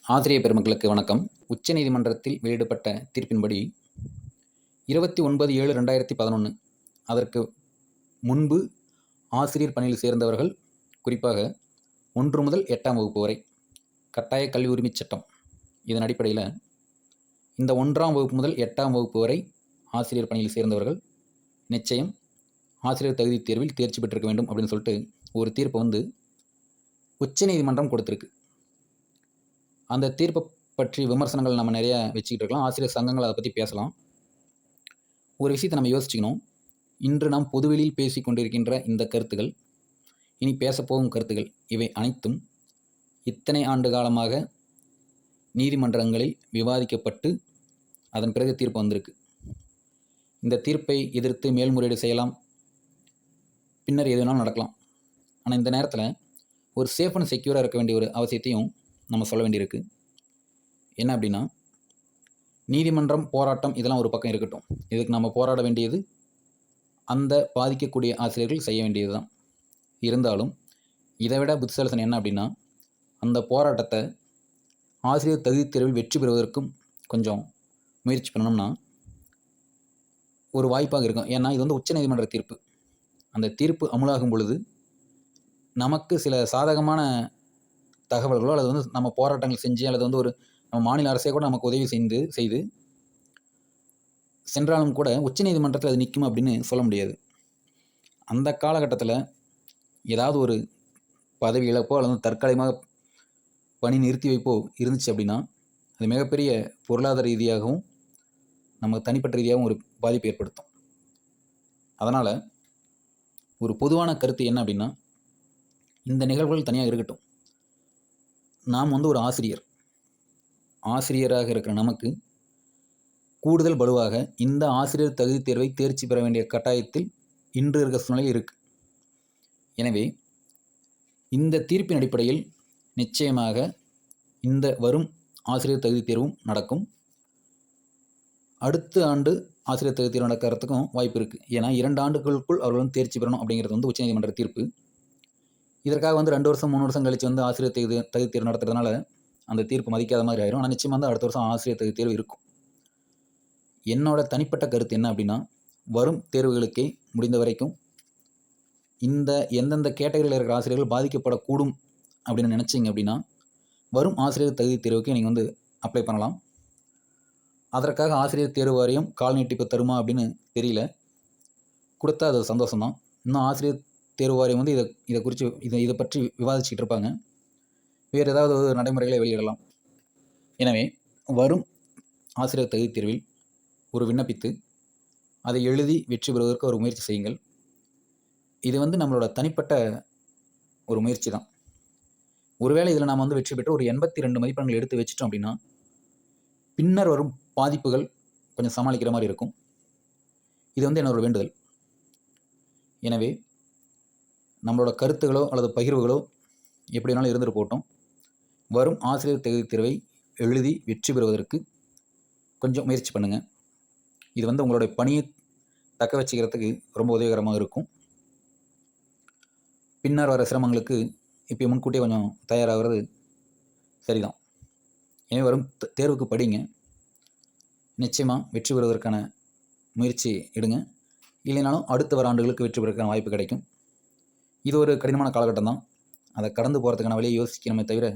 ஆசிரியர் பெருமக்களுக்கு வணக்கம். உச்சநீதிமன்றத்தில் வெளியிடப்பட்ட தீர்ப்பின்படி 29/7/2011 அதற்கு முன்பு ஆசிரியர் பணியில் சேர்ந்தவர்கள், குறிப்பாக 1 முதல் 8ஆம் வகுப்பு வரை கட்டாய கல்வி உரிமைச் சட்டம் இதன் அடிப்படையில் இந்த 1ஆம் வகுப்பு முதல் 8ஆம் வகுப்பு வரை ஆசிரியர் பணியில் சேர்ந்தவர்கள் நிச்சயம் ஆசிரியர் தகுதி தேர்வில் தேர்ச்சி பெற்றிருக்க வேண்டும் அப்படின்னு சொல்லிட்டு ஒரு தீர்ப்பை உச்சநீதிமன்றம் கொடுத்துருக்கு. அந்த தீர்ப்பை பற்றி விமர்சனங்கள் நம்ம நிறையா வச்சுக்கிட்டு இருக்கலாம். ஆசிரியர் சங்கங்கள் அதை பற்றி பேசலாம். ஒரு விஷயத்தை நம்ம யோசிச்சுக்கணும். இன்று நாம் பொதுவெளியில் பேசி கொண்டிருக்கின்ற இந்த கருத்துகள், இனி பேசப்போகும் கருத்துகள், இவை அனைத்தும் இத்தனை ஆண்டு காலமாக நீதிமன்றங்களில் விவாதிக்கப்பட்டு அதன் பிறகு தீர்ப்பு வந்திருக்கு. இந்த தீர்ப்பை எதிர்த்து மேல்முறையீடு செய்யலாம், பின்னர் எது வேணாலும் நடக்கலாம். ஆனால் இந்த நேரத்தில் ஒரு சேஃப் அண்ட் செக்யூராக இருக்க வேண்டிய ஒரு அவசியத்தையும் நம்ம சொல்ல வேண்டியிருக்கு. என்ன அப்படின்னா, நீதிமன்றம், போராட்டம் இதெல்லாம் ஒரு பக்கம் இருக்கட்டும். இதுக்கு நம்ம போராட வேண்டியது அந்த பாதிக்கக்கூடிய ஆசிரியர்கள் செய்ய வேண்டியது தான். இருந்தாலும் இதை விட புத்திசாலித்தனம் என்ன அப்படின்னா, அந்த போராட்டத்தை ஆசிரியர் தகுதி தேர்வில் வெற்றி பெறுவதற்கும் கொஞ்சம் முயற்சி பண்ணணும்னா ஒரு வாய்ப்பாக இருக்கும். ஏன்னா இது உச்சநீதிமன்ற தீர்ப்பு. அந்த தீர்ப்பு அமுலாகும் பொழுது நமக்கு சில சாதகமான தகவல்களோ அல்லது நம்ம போராட்டங்கள் செஞ்சு அல்லது ஒரு நம்ம மாநில அரசே கூட நமக்கு உதவி செய்து சென்றாலும் கூட உச்சநீதிமன்றத்தில் அது நிற்கும் அப்படின்னு சொல்ல முடியாது. அந்த காலகட்டத்தில் ஏதாவது ஒரு பதவி இழப்போ அல்லது தற்காலிகமாக பணி நிறுத்தி வைப்போ இருந்துச்சு அப்படின்னா அது மிகப்பெரிய பொருளாதார ரீதியாகவும் நமக்கு தனிப்பட்ட ரீதியாகவும் ஒரு பாதிப்பு ஏற்படுத்தும். அதனால் ஒரு பொதுவான கருத்து என்ன அப்படின்னா, இந்த நிகழ்வுகள் தனியாக இருக்கட்டும். நாம் ஒரு ஆசிரியராக இருக்கிற நமக்கு கூடுதல் பலுவாக இந்த ஆசிரியர் தகுதி தேர்வை தேர்ச்சி பெற வேண்டிய கட்டாயத்தில் இன்று இருக்க சூழ்நிலை இருக்குது. எனவே இந்த தீர்ப்பின் அடிப்படையில் நிச்சயமாக இந்த வரும் ஆசிரியர் தகுதி தேர்வும் நடக்கும். அடுத்த ஆண்டு ஆசிரியர் தகுதி தேர்வு நடக்கிறதுக்கும் வாய்ப்பு இருக்குது. ஏன்னா 2 ஆண்டுகளுக்குள் அவர்களும் தேர்ச்சி பெறணும் அப்படிங்கிறது உச்சநீதிமன்ற தீர்ப்பு. இதற்காக 2 வருஷம் 3 வருஷம் கழித்து ஆசிரியர் தகுதி தேர்வு நடத்துறதுனால அந்த தீர்ப்பு மதிக்காத மாதிரி ஆயிரும். ஆனால் நிச்சயமாக அடுத்த வருஷம் ஆசிரியர் தகுதி தேர்வு இருக்கும். என்னோட தனிப்பட்ட கருத்து என்ன அப்படின்னா, வரும் தேர்வுகளுக்கே முடிந்த வரைக்கும் இந்த எந்தெந்த கேட்டகரியில் இருக்கிற ஆசிரியர்கள் பாதிக்கப்படக்கூடும் அப்படின்னு நினச்சிங்க அப்படின்னா, வரும் ஆசிரியர் தகுதி தேர்வுக்கு நீங்கள் அப்ளை பண்ணலாம். அதற்காக ஆசிரியர் தேர்வு வாரியம் கால நீட்டிப்பு தருமா அப்படின்னு தெரியல. கொடுத்தா அது சந்தோஷம்தான். இன்னும் ஆசிரியர் தேர்வு வாரியம் இதை குறித்து இதை பற்றி விவாதிச்சுக்கிட்டு இருப்பாங்க. வேறு ஏதாவது ஒரு நடைமுறைகளை வெளியிடலாம். எனவே வரும் ஆசிரியர் தகுதி தேர்வில் ஒரு விண்ணப்பித்து அதை எழுதி வெற்றி பெறுவதற்கு ஒரு முயற்சி செய்யுங்கள். இது நம்மளோட தனிப்பட்ட ஒரு முயற்சி தான். ஒருவேளை இதில் நாம் வெற்றி பெற்று ஒரு 82 மதிப்பெண்கள் எடுத்து வச்சிட்டோம் அப்படின்னா, பின்னர் வரும் பாதிப்புகள் கொஞ்சம் சமாளிக்கிற மாதிரி இருக்கும். இது என்னோட வேண்டுதல். எனவே நம்மளோட கருத்துகளோ அல்லது பகிர்வுகளோ எப்படி வேணாலும் இருந்துட்டு போட்டோம். வரும் ஆசிரியர் தகுதி தேர்வை எழுதி வெற்றி பெறுவதற்கு கொஞ்சம் முயற்சி பண்ணுங்கள். இது உங்களுடைய பணியை தக்க வச்சுக்கிறதுக்கு ரொம்ப உதவிகரமாக இருக்கும். பின்னர் வர சிரமங்களுக்கு இப்போ முன்கூட்டியே கொஞ்சம் தயாராகிறது சரிதான். எனவே வரும் தேர்வுக்கு படிங்க. நிச்சயமாக வெற்றி பெறுவதற்கான முயற்சி எடுங்க. இல்லைனாலும் அடுத்த வர ஆண்டுகளுக்கு வெற்றி பெறுவதற்கான வாய்ப்பு கிடைக்கும். இது ஒரு கடினமான காலகட்டம் தான். அதை கடந்து போகிறதுக்கான வழியை யோசிக்கணுமே தவிர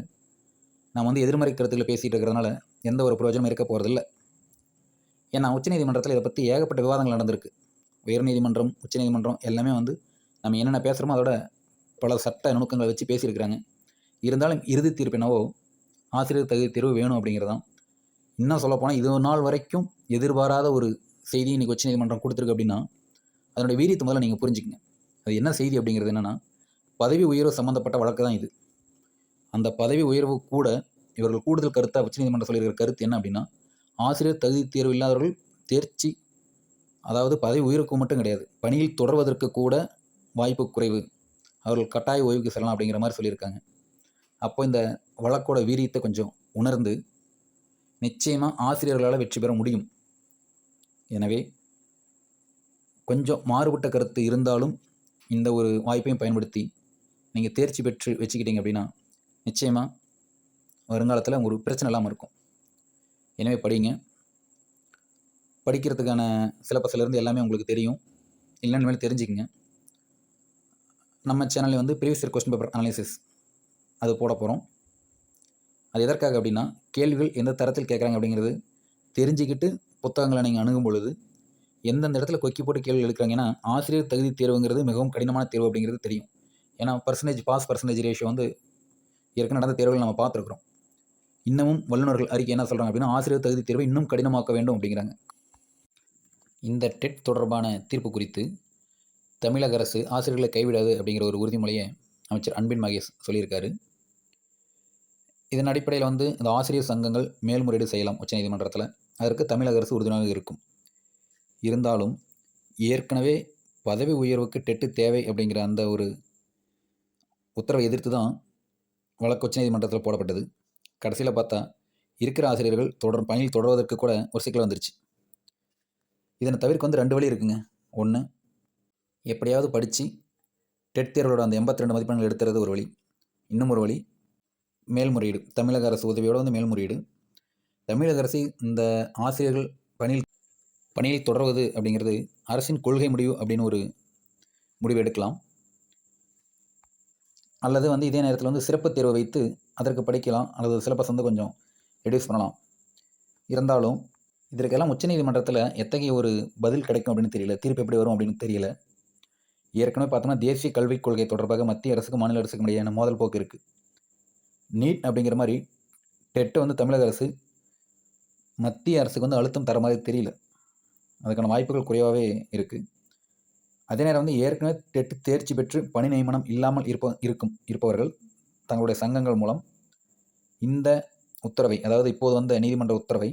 நாம் எதிர்மறை கருத்துக்களை பேசிகிட்டு இருக்கிறதுனால எந்த ஒரு பிரயோஜனமும் இருக்க போகிறதில்ல. ஏன்னா உச்சநீதிமன்றத்தில் இதை பற்றி ஏகப்பட்ட விவாதங்கள் நடந்திருக்கு. உயர்நீதிமன்றம், உச்சநீதிமன்றம் எல்லாமே நம்ம என்னென்ன பேசுகிறோமோ அதோட பல சட்ட நுணுக்கங்களை வச்சு பேசியிருக்கிறாங்க. இருந்தாலும் இறுதி தீர்ப்பு என்னவோ ஆசிரியர் தகுதி தேர்வு வேணும் அப்படிங்கிறதான். இன்னும் சொல்லப்போனால் இது நாள் வரைக்கும் எதிர்பாராத ஒரு செய்தி இன்றைக்கி உச்சநீதிமன்றம் கொடுத்துருக்கு அப்படின்னா அதனுடைய வீரியத்தை முதல்ல நீங்கள் புரிஞ்சுக்கங்க. அது என்ன செய்தி அப்படிங்கிறது என்னென்னா, பதவி உயர்வு சம்மந்தப்பட்ட வழக்கு தான் இது. அந்த பதவி உயர்வு கூட இவர்கள் கூடுதல் கருத்தாக உச்சநீதிமன்றம் சொல்லியிருக்கிற கருத்து என்ன அப்படின்னா, ஆசிரியர் தகுதி தேர்வு இல்லாதவர்கள் தேர்ச்சி, அதாவது பதவி உயர்வுக்கு மட்டும் கிடையாது, பணியில் தொடர்வதற்கு கூட வாய்ப்பு குறைவு, அவர்கள் கட்டாய ஓய்வுக்கு செல்லலாம் அப்படிங்கிற மாதிரி சொல்லியிருக்காங்க. அப்போ இந்த வழக்கோட வீரியத்தை கொஞ்சம் உணர்ந்து நிச்சயமாக ஆசிரியர்களால் வெற்றி பெற முடியும். எனவே கொஞ்சம் மாறுபட்ட கருத்து இருந்தாலும் இந்த ஒரு வாய்ப்பையும் பயன்படுத்தி நீங்கள் தேர்ச்சி பெற்று வச்சுக்கிட்டீங்க அப்படின்னா நிச்சயமாக வருங்காலத்தில் ஒரு பிரச்சனை இல்லாமல் இருக்கும். எனவே படிங்க. படிக்கிறதுக்கான சிலபஸ்லேருந்து எல்லாமே உங்களுக்கு தெரியும். இல்லைன்னு மேலே தெரிஞ்சுக்கங்க. நம்ம சேனலில் வந்து previous year question paper analysis அது போட போகிறோம். அது எதற்காக அப்படின்னா, கேள்விகள் எந்த தரத்தில் கேட்குறாங்க அப்படிங்கிறது தெரிஞ்சுக்கிட்டு புத்தகங்களை நீங்கள் அணுகும் பொழுது எந்தெந்த இடத்துல கொக்கி போட்டு கேள்வி எடுக்கிறாங்கன்னா, ஆசிரியர் தகுதி தேர்வுங்கிறது மிகவும் கடினமான தேர்வு அப்படிங்கிறது தெரியும். ஏன்னா பாஸ் பர்சன்டேஜ் ரேஷியோ வந்து ஏற்கனவே நடந்த தேர்வுகள் நம்ம பார்த்துருக்குறோம். இன்னமும் வல்லுநர்கள் அறிக்கை என்ன சொல்கிறாங்க அப்படின்னா, ஆசிரியர் தகுதி தேர்வை இன்னும் கடினமாக்க வேண்டும் அப்படிங்கிறாங்க. இந்த டெட் தொடர்பான தீர்ப்பு குறித்து தமிழக அரசு ஆசிரியர்களை கைவிடாது அப்படிங்கிற ஒரு உறுதிமொழியை அமைச்சர் அன்பில் மகேஷ் சொல்லியிருக்காரு. இதன் அடிப்படையில் வந்து இந்த ஆசிரியர் சங்கங்கள் மேல்முறையீடு செய்யலாம் உச்சநீதிமன்றத்தில். அதற்கு தமிழக அரசு உறுதுணையாக இருக்கும். இருந்தாலும் ஏற்கனவே பதவி உயர்வுக்கு டெட்டு தேவை அப்படிங்கிற அந்த ஒரு உத்தரவை எதிர்த்து தான் வழக்கு உச்சநீதிமன்றத்தில் போடப்பட்டது. கடைசியில் பார்த்தா இருக்கிற ஆசிரியர்கள் பணியில் தொடர்வதற்கு கூட ஒரு சிக்கல் வந்துருச்சு. இதனை தவிர்க்க வந்து 2 வழி இருக்குங்க. ஒன்று, எப்படியாவது படித்து டெட் தேர்வோட அந்த 82 மதிப்பெண்கள் எடுத்துறது ஒரு வழி. இன்னும் ஒரு வழி மேல்முறையீடு. தமிழக அரசு உதவியோடு வந்து மேல்முறையீடு. தமிழக அரசு இந்த ஆசிரியர்கள் பணியில் தொடர்வது அப்படிங்கிறது அரசின் கொள்கை முடிவு அப்படின்னு ஒரு முடிவு எடுக்கலாம். அல்லது வந்து இதே நேரத்தில் வந்து சிறப்பு தேர்வை வைத்து அதற்கு படிக்கலாம். அல்லது சிலபஸ் வந்து கொஞ்சம் ரெடியூஸ் பண்ணலாம். இருந்தாலும் இதற்கெல்லாம் உச்சநீதிமன்றத்தில் எத்தகைய ஒரு பதில் கிடைக்கும் அப்படின்னு தெரியல. தீர்ப்பு எப்படி வரும் அப்படின்னு தெரியல. ஏற்கனவே பார்த்தோம்னா தேசிய கல்விக் கொள்கை தொடர்பாக மத்திய அரசுக்கும் மாநில அரசுக்கும் இடையான மோதல் போக்கு இருக்குது. நீட் அப்படிங்கிற மாதிரி டெட்டை வந்து தமிழக அரசு மத்திய அரசுக்கு வந்து அழுத்தம் தர மாதிரி தெரியல. அதுக்கான வாய்ப்புகள் குறைவாகவே இருக்குது. அதே நேரம் வந்து ஏற்கனவே டெட்டு தேர்ச்சி பெற்று பணி நியமனம் இல்லாமல் இருப்பவர்கள் தங்களுடைய சங்கங்கள் மூலம் இந்த உத்தரவை, அதாவது இப்போது வந்த நீதிமன்ற உத்தரவை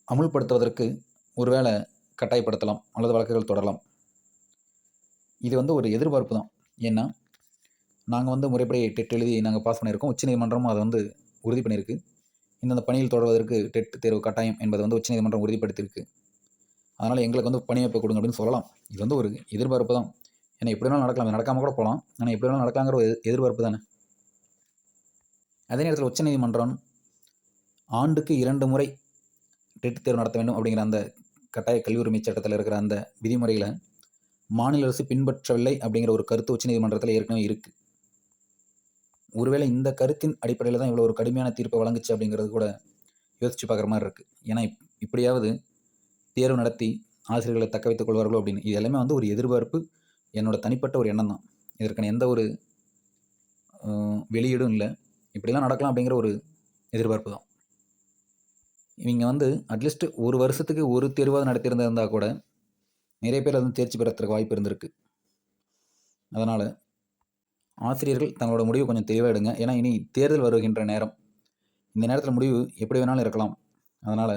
அமுல்படுத்துவதற்கு ஒருவேளை கட்டாயப்படுத்தலாம் அல்லது வழக்குகள் தொடரலாம். இது வந்து ஒரு எதிர்பார்ப்பு தான். ஏன்னா நாங்கள் வந்து முறைப்படி டெட் எழுதி நாங்கள் பாஸ் பண்ணியிருக்கோம். உச்சநீதிமன்றமும் அதை வந்து உறுதி பண்ணியிருக்கு. இந்தந்த பணியில் தொடர்வதற்கு டெட் தேர்வு கட்டாயம் என்பதை வந்து உச்சநீதிமன்றம் உறுதிப்படுத்தியிருக்கு. அதனால் எங்களுக்கு வந்து பணி வாய்ப்பு கொடுங்க அப்படின்னு சொல்லலாம். இது வந்து ஒரு எதிர்பார்ப்பு தான். ஏன்னா எப்படி வேணாலும் நடக்கலாம், நடக்காமல் கூட போகலாம். ஆனால் எப்படி வேணாலும் நடக்கலாங்கிற ஒரு எதிர்பார்ப்பு தானே. அதே நேரத்தில் உச்சநீதிமன்றம் ஆண்டுக்கு 2 முறை டெட் தேர்வு நடத்த வேண்டும் அப்படிங்கிற அந்த கட்டாய கல்வி உரிமை சட்டத்தில் இருக்கிற அந்த விதிமுறைகளை மாநில அரசு பின்பற்றவில்லை அப்படிங்கிற ஒரு கருத்து உச்சநீதிமன்றத்தில் ஏற்கனவே இருக்குது. ஒருவேளை இந்த கருத்தின் அடிப்படையில் தான் இவ்வளோ ஒரு கடுமையான தீர்ப்பை வழங்குச்சு அப்படிங்கிறது கூட யோசித்து பார்க்குற மாதிரி இருக்குது. ஏன்னா இப்படியாவது தேர்வு நடத்தி ஆசிரியர்களை தக்க வைத்துக் கொள்வார்களோ அப்படின்னு. இது எல்லாமே வந்து ஒரு எதிர்பார்ப்பு, என்னோட தனிப்பட்ட ஒரு எண்ணம் தான். இதற்கான எந்த ஒரு வெளியீடும் இல்லை. இப்படிலாம் நடக்கலாம் அப்படிங்கிற ஒரு எதிர்பார்ப்பு தான். இவங்க வந்து அட்லீஸ்ட் ஒரு வருஷத்துக்கு ஒரு தேர்வாவது நடத்தியிருந்தால் கூட நிறைய பேர் வந்து தேர்ச்சி பெறத்துக்கு வாய்ப்பு இருந்திருக்கு. அதனால் ஆசிரியர்கள் தங்களோட முடிவு கொஞ்சம் தெளிவாக எடுங்க. ஏன்னா இனி தேர்தல் வருகின்ற நேரம். இந்த நேரத்தில் முடிவு எப்படி வேணாலும் இருக்கலாம். அதனால்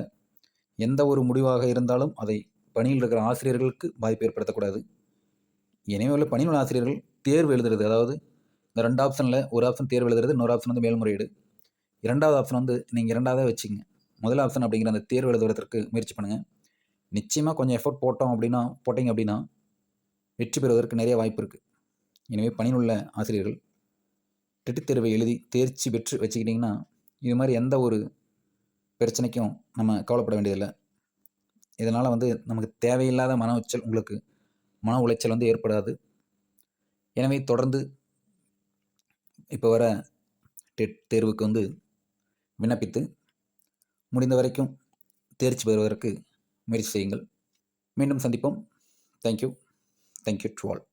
எந்த ஒரு முடிவாக இருந்தாலும் அதை பணியில் இருக்கிற ஆசிரியர்களுக்கு பாதிப்பு ஏற்படுத்தக்கூடாது. எனவே உள்ள பணியில் உள்ள ஆசிரியர்கள் தேர்வு எழுதுறது, அதாவது இந்த 2 ஆப்ஷனில் ஒரு ஆப்ஷன் தேர்வு எழுதுறது, இன்னொரு ஆப்ஷன் வந்து மேல்முறையீடு. 2வது ஆப்ஷன் வந்து நீங்கள் 2வதாக வச்சுங்க. முதல் ஆப்ஷன் அப்படிங்கிற அந்த தேர்வு எழுதுவதற்கு முயற்சி பண்ணுங்கள். நிச்சயமாக கொஞ்சம் எஃபோர்ட் போட்டிங்க அப்படின்னா வெற்றி பெறுவதற்கு நிறைய வாய்ப்பு இருக்குது. எனவே பணியில் உள்ள ஆசிரியர்கள் டெட் தேர்வை எழுதி தேர்ச்சி பெற்று வச்சுக்கிட்டிங்கன்னா இது மாதிரி எந்த ஒரு பிரச்சனைக்கும் நம்ம கவலைப்பட வேண்டியதில்லை. இதனால் வந்து நமக்கு தேவையில்லாத உங்களுக்கு மன உளைச்சல் வந்து ஏற்படாது. எனவே தொடர்ந்து இப்போ வர டெட் தேர்வுக்கு வந்து விண்ணப்பித்து முடிந்த வரைக்கும் தேர்ச்சி பெறுவதற்கு முயற்சி செய்யுங்கள். மீண்டும் சந்திப்போம். Thank you to all.